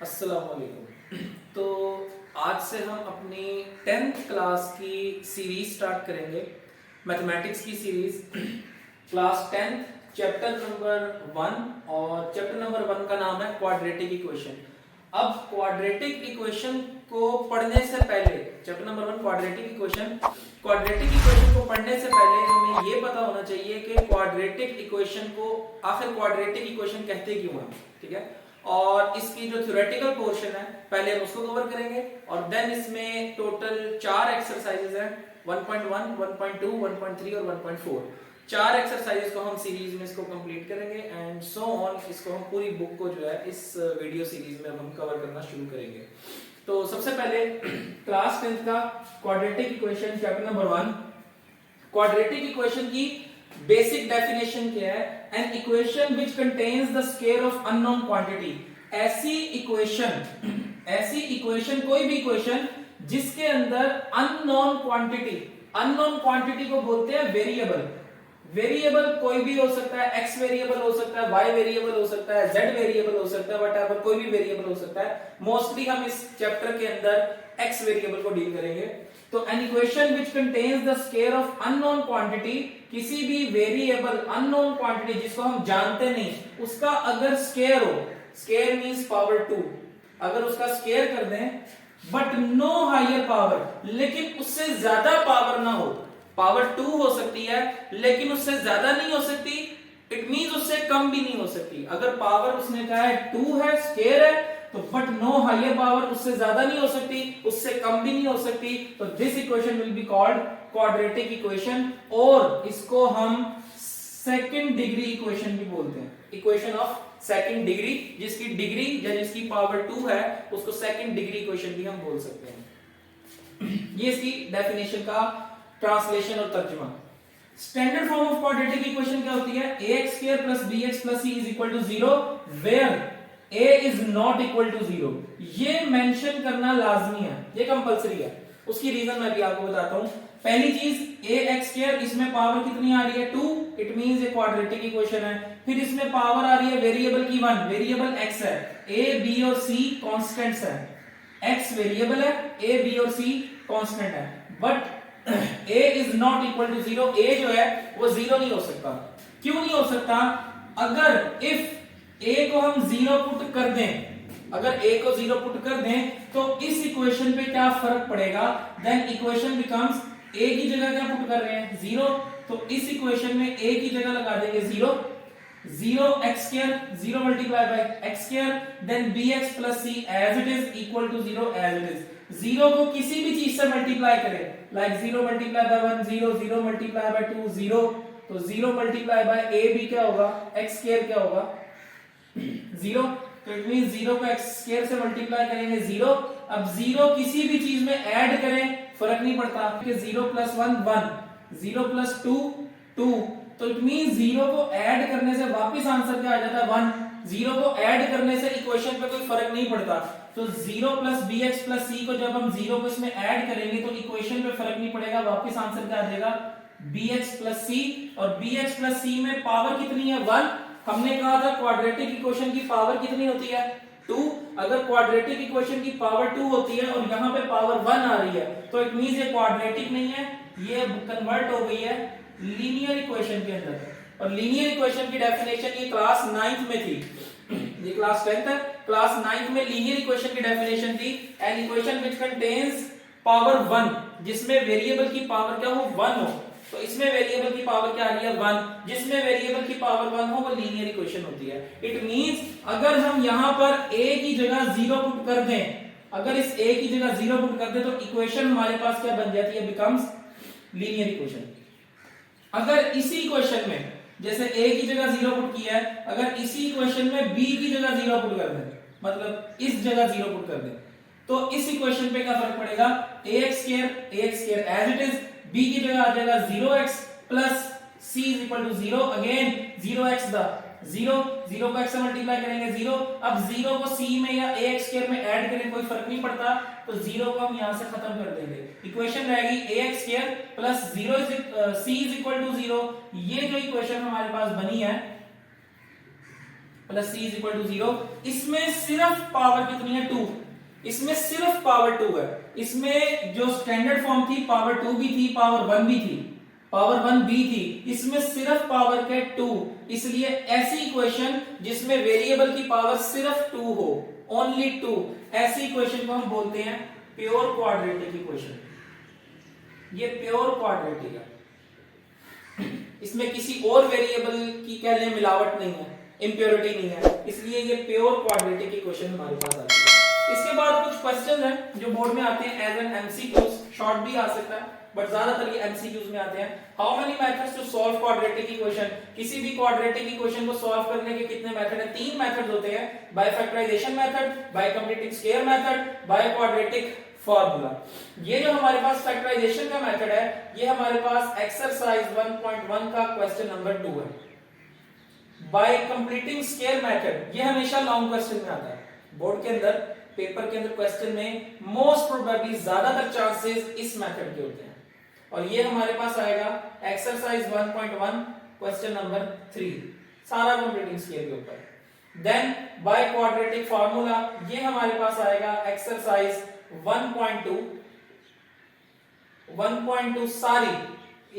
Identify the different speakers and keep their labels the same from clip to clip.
Speaker 1: अस्सलामुअलैकुम। तो आज से हम अपनी 10th क्लास की सीरीज स्टार्ट करेंगे, मैथमेटिक्स की series. Class 10th chapter number 1, और चैप्टर नंबर 1 का नाम है क्वाड्रेटिक इक्वेशन। अब क्वाड्रेटिक इक्वेशन को पढ़ने से पहले, चैप्टर नंबर 1 क्वाड्रेटिक इक्वेशन को पढ़ने से पहले हमें ये पता होना चाहिए कि क्वाड्रेटिक इक्वेशन को आखिर क्वाड्रेटिक इक्वेशन कहते क्यों हैं, ठीक है। और इसकी जो थ्योरेटिकल पोर्शन है पहले हम उसको कवर करेंगे, और देन इसमें टोटल 4 एक्सरसाइजेज हैं, 1.1, 1.2, 1.3 और 1.4। 4 एक्सरसाइजेज को हम सीरीज में इसको कंप्लीट करेंगे एंड सो ऑन। इसको हम पूरी बुक को जो है इस वीडियो सीरीज में हम कवर करना शुरू करेंगे। तो सबसे पहले क्लास 10th का quadratic equation chapter number 1। Quadratic equation की बेसिक डेफिनेशन क्या है? An equation which contains the square of unknown quantity. ऐसी इक्वेशन कोई भी इक्वेशन जिसके अंदर अननोन क्वांटिटी को बोलते हैं वेरिएबल। वेरिएबल कोई भी हो सकता है, एक्स वेरिएबल हो सकता है, वाई वेरिएबल हो सकता है, जेड वेरिएबल हो सकता है, व्हाटएवर कोई भी वेरिएबल हो सकता है। मोस्टली हम इस चैप्टर के अंदर एक्स वेरिएबल को डील करेंगे। तो an equation which contains the square of unknown quantity, किसी भी वेरिएबल अननोन क्वांटिटी जिसको हम जानते नहीं, उसका अगर स्क्वायर हो, स्क्वायर मींस पावर 2, अगर उसका स्क्वायर कर दें बट नो हायर पावर, लेकिन उससे ज्यादा पावर ना हो। पावर 2 हो सकती है लेकिन उससे ज्यादा नहीं हो सकती, इट मींस उससे कम भी नहीं हो सकती। अगर पावर उसने कहा है 2 है, स्क्वायर है, तो बट नो हायर पावर, उससे ज्यादा नहीं हो सकती, उससे कम भी नहीं हो सकती, तो this equation will be called quadratic equation, और इसको हम सेकंड डिग्री इक्वेशन भी बोलते हैं। इक्वेशन ऑफ सेकंड डिग्री, जिसकी डिग्री या जिसकी पावर 2 है उसको सेकंड डिग्री इक्वेशन भी हम बोल सकते हैं। ये इसकी डेफिनेशन का ट्रांसलेशन और तर्जुमा। Standard form of quadratic equation क्या होती है? ax² + bx + c = 0 where a is not equal to 0। ये मेंशन करना लाजमी है, ये कंपलसरी है। उसकी रीजन मैं भी आपको बताता हूं। पहली चीज ax², इसमें पावर कितनी आ रही है? 2, इट मींस ये क्वाड्रेटिक इक्वेशन है। फिर इसमें पावर आ रही है वेरिएबल की 1, वेरिएबल x है, a b और c कांस्टेंट्स है। x वेरिएबल है, a b और c कांस्टेंट है, but a is not equal to 0। a जो है वो 0 नहीं हो सकता। क्यों नहीं हो सकता? अगर इफ a को हम 0 पुट कर दें, अगर a को 0 पुट कर दें तो इस इक्वेशन पे क्या फर्क पड़ेगा? देन इक्वेशन बिकम्स, a की जगह क्या पुट कर रहे हैं? 0, तो इस इक्वेशन में a की जगह लगा देंगे 0, 0 x², 0 multiply by x², then bx + c as it is equal to 0 as it is. 0 को किसी भी चीज से मल्टीप्लाई करें, like 0 multiply by 1 0, 0 multiply by 2 0, तो 0 मल्टीप्लाई बाय a भी क्या होगा? x² क्या होगा? 0, तो इट मींस 0 को x² से मल्टीप्लाई करेंगे 0। अब 0 किसी भी चीज में ऐड करें फर्क नहीं पड़ता, कि 0 + 1 1, 0 + 2 2, तो इट मींस 0 को ऐड करने से वापस आंसर क्या आ जाता है? 1। 0 को ऐड करने से इक्वेशन पे कोई फर्क नहीं पड़ता। तो 0 + bx + c को जब हम 0 को इसमें ऐड करेंगे तो इक्वेशन पे फर्क नहीं पड़ेगा, वापस आंसर क्या आ जाएगा? bx + c, और bx + c में पावर कितनी है? 1। हमने कहा था क्वाड्रेटिक इक्वेशन की पावर कितनी होती है? 2। अगर क्वाड्रेटिक इक्वेशन की पावर 2 होती है और यहाँ पे पावर 1 आ रही है, तो इट मींस ये क्वाड्रेटिक नहीं है, ये कन्वर्ट हो गई है लीनियर इक्वेशन के अंदर। और लीनियर इक्वेशन की डेफिनेशन ये क्लास 9th में थी, ये क्लास 10th है, क्लास 9th में लीनियर इक्वेशन की डेफिनेशन थी, an equation which contains power 1, जिसमें वेरिएबल की पावर क्या हो? 1 हो। तो इसमें वेरिएबल की पावर क्या आ रही है? 1। जिसमें वेरिएबल की पावर 1 हो वो लीनियर इक्वेशन होती है। इट मींस अगर हम यहां पर a की जगह 0 पुट कर दें, अगर इस a की जगह 0 पुट कर दें तो इक्वेशन हमारे पास क्या बन जाती है? Becomes linear equation. अगर इसी इक्वेशन में जैसे a की जगह 0 पुट किया है, अगर इसी इक्वेशन में b की जगह 0 पुट कर दें, मतलब इस जगह 0 पुट कर दें, तो इस इक्वेशन पे क्या फर्क पड़ेगा? ax² as it is, b की जगह आ जाएगा 0x + c = 0, again 0x the zero, zero को x से मल्टीप्लाई करेंगे जीरो। अब जीरो को c में या ax स्क्वायर में ऐड करें कोई फर्क नहीं पड़ता, तो जीरो को हम यहां से खत्म कर देंगे। इक्वेशन रहेगी ax square plus zero c is equal to zero. ये जो इक्वेशन हमारे पास बनी है plus c is equal to zero, इसमें सिर्फ पावर कितनी है 2, इसमें सिर्फ पावर 2 है। इसमें जो स्टैंडर्ड फॉर्म थी पावर 2 भी थी, पावर 1 भी थी, पावर 1 भी थी, इसमें सिर्फ पावर के 2। इसलिए ऐसी इक्वेशन जिसमें वेरिएबल की पावर सिर्फ 2 हो, ओनली 2, ऐसी इक्वेशन को हम बोलते हैं प्योर क्वाड्रेटिक इक्वेशन। ये प्योर क्वाड्रेटिक है, इसमें किसी और वेरिएबल की कह लें मिलावट नहीं है, इंप्योरिटी नहीं है, इसलिए ये प्योर क्वाड्रेटिक इक्वेशन हमारे पास आती है। इसके बाद कुछ क्वेश्चन हैं जो बोर्ड में आते हैं एज एन एमसीक्यूज, शॉर्ट भी आ सकता है बट ज्यादातर ये एमसीक्यूज में आते हैं। How many methods to solve quadratic equation, किसी भी क्वाड्रेटिक इक्वेशन को सॉल्व करने के कितने मेथड हैं? 3 मेथड्स होते हैं, by factorisation method, by completing square method, by quadratic formula. ये जो हमारे पास फैक्टराइजेशन का मेथड है, ये हमारे पास एक्सरसाइज 1.1 का क्वेश्चन नंबर 2 है। बाय कंप्लीटिंग स्क्वायर मेथड, ये हमेशा लॉन्ग क्वेश्चन में आता है बोर्ड के अंदर, पेपर के अंदर क्वेश्चन में मोस्ट प्रोबेबली ज्यादातर चांसेस इस मेथड के होते हैं, और ये हमारे पास आएगा एक्सरसाइज 1.1 क्वेश्चन नंबर 3, सारा कंप्लीटिंग स्क्वायर के ऊपर। देन बाय क्वाड्रेटिक फार्मूला, ये हमारे पास आएगा एक्सरसाइज 1.2 सारी,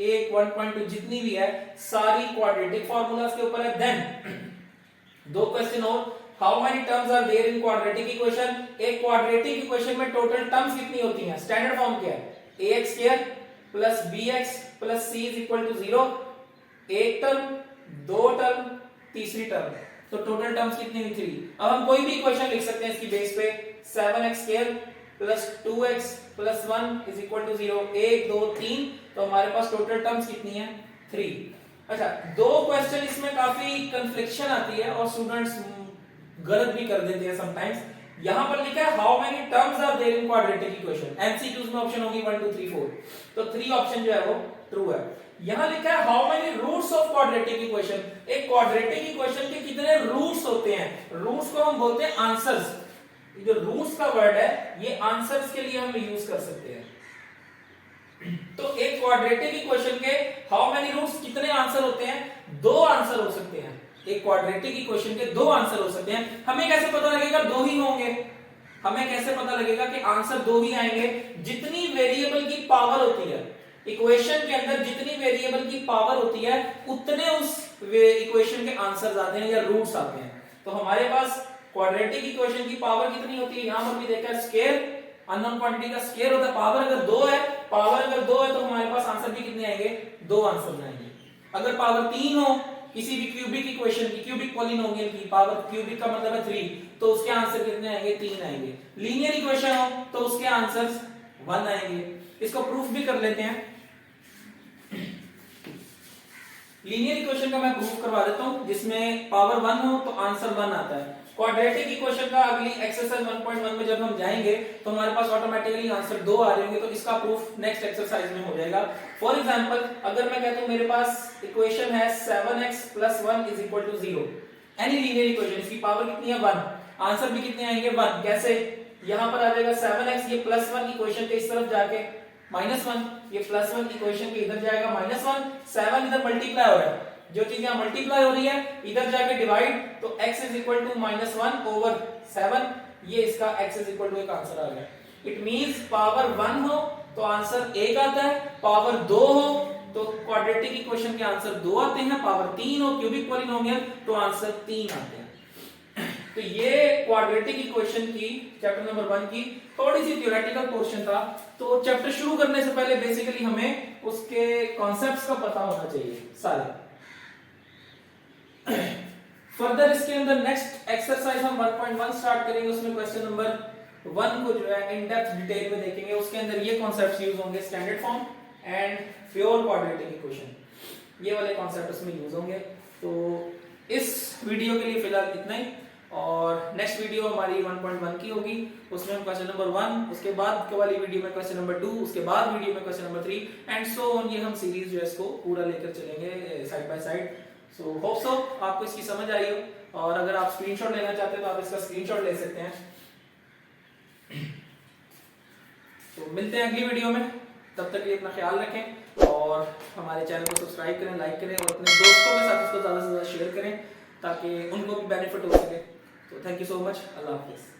Speaker 1: एक 1.2 जितनी भी है सारी क्वाड्रेटिक फार्मूलास के ऊपर है। देन 2 क्वेश्चन और, how many terms are there in quadratic equation, एक क्वाड्रेटिक इक्वेशन में टोटल टर्म्स कितनी होती हैं? स्टैंडर्ड फॉर्म क्या है? ax square plus bx plus c is equal to 0, एक टर्म, 2 टर्म, तीसरी टर्म, तो टोटल टर्म्स कितनी हुई? 3। अब हम कोई भी इक्वेशन लिख सकते हैं इसकी बेस पे, 7x square plus 2x plus 1 is equal to 0, 1 2 3, तो हमारे पास टोटल टर्म्स कितनी है? 3। अच्छा, 2 क्वेश्चन इसमें काफी कंफ्लिक्शन आती है और स्टूडेंट्स गलत भी कर देते हैं समटाइम्स। यहां पर लिखा है how many terms are there in quadratic equation, MCQs में ऑप्शन होगी 1 2 3 4, तो 3 ऑप्शन जो है वो ट्रू है। यहां लिखा है how many roots of quadratic equation, एक क्वाड्रेटिक इक्वेशन के कितने रूट्स होते हैं? रूट्स को हम बोलते हैं आंसर्स। जो रूट्स का वर्ड है ये आंसर्स के लिए हम यूज कर सकते हैं। तो एक क्वाड्रेटिक इक्वेशन के हाउ मेनी रूट्स, कितने आंसर होते हैं? 2 आंसर हो सकते हैं, एक क्वाड्रेटिक इक्वेशन के 2 आंसर हो सकते हैं। हमें कैसे पता लगेगा 2 ही होंगे? हमें कैसे पता लगेगा कि आंसर 2 ही आएंगे? जितनी वेरिएबल की पावर होती है इक्वेशन के अंदर, जितनी वेरिएबल की पावर होती है उतने उस इक्वेशन के आंसर्स आते हैं या रूट्स आते हैं। तो हमारे पास क्वाड्रेटिक इक्वेशन की पावर कितनी होती है? यहां पर भी देखा है स्क्वायर, अननोन क्वांटिटी का स्क्वायर होता है, पावर अगर 2 है, पावर अगर 2 है तो हमारे पास आंसर भी कितने आएंगे? 2 आंसर आएंगे। अगर पावर 3 हो किसी भी क्यूबिक इक्वेशन की, क्यूबिक पॉलिनोमियल की, पावर क्यूबिक का मतलब है 3, तो उसके आंसर कितने आएंगे? 3 आएंगे। लीनियर इक्वेशन हो तो उसके आंसर्स 1 आएंगे। इसको प्रूफ भी कर लेते हैं। लीनियर इक्वेशन का मैं प्रूफ करवा देता हूं, जिसमें पावर 1 हो तो आंसर 1 आता है। क्वाड्रेटिक इक्वेशन का अगली एक्सरसाइज 1.1 में जब हम जाएंगे तो हमारे पास ऑटोमेटिकली आंसर 2 आ रहे होंगे, तो इसका प्रूफ नेक्स्ट एक्सरसाइज में हो जाएगा। फॉर एग्जांपल, अगर मैं कहता हूं मेरे पास इक्वेशन है 7x + 1 = 0, एनी लीनियर इक्वेशन, इसकी पावर कितनी है? 1, आंसर भी कितने आएंगे? 1। कैसे? यहां पर आ जाएगा 7x, ये +1 इक्वेशन के इस तरफ जाके -1, ये +1 इक्वेशन के इधर जाएगा -1, 7 इधर मल्टीप्लाई हो रहा है, जो चीज यहां मल्टीप्लाई हो रही है इधर जाके डिवाइड, तो x = -1/7, ये इसका x = एक आंसर आ गया। इट मींस पावर 1 हो तो आंसर 1 आता है, पावर 2 हो तो क्वाड्रेटिक इक्वेशन के आंसर 2 आते हैं, पावर 3 हो क्यूबिक पॉलिनोमियल तो आंसर 3 आते हैं। तो ये क्वाड्रेटिक इक्वेशन की चैप्टर नंबर 1 की थोड़ी सी थ्योरेटिकल पोर्शन था। तो चैप्टर शुरू करने से पहले बेसिकली हमें उसके कॉन्सेप्ट्स का पता होना चाहिए सारे। फर्दर इसके अंदर नेक्स्ट एक्सरसाइज हम 1.1 स्टार्ट करेंगे, उसमें क्वेश्चन नंबर 1 को जो है इन डेप्थ डिटेल में देखेंगे। उसके अंदर ये कॉन्सेप्ट्स यूज होंगे, standard form and pure quadratic equation, ये वाले कॉन्सेप्ट उसमें यूज होंगे। तो इस वीडियो के लिए फिलहाल इतना ही, और नेक्स्ट वीडियो हमारी 1.1 की होगी, उसमें हम क्वेश्चन नंबर 1, उसके बाद वाली वीडियो में क्वेश्चन नंबर 2, उसके बाद वीडियो में question number 3 and so on. ये हम सीरीज जो है इसको पूरा लेकर चलेंगे side by side, so hope so आपको इसकी समझ आई हो, और अगर आप स्क्रीनशॉट लेना चाहते हो तो आप इसका स्क्रीनशॉट ले सकते हैं। तो मिलते हैं अगली वीडियो में, तब तक के लिए अपना ख्याल रखें और हमारे चैनल को सब्सक्राइब करें, लाइक करें और अपने दोस्तों के साथ इसको ज़्यादा से ज़्यादा शेयर करें ताकि उनको भी बेनिफिट हो सके। तो थैंक यू सो मच, अल्लाह हाफिज़।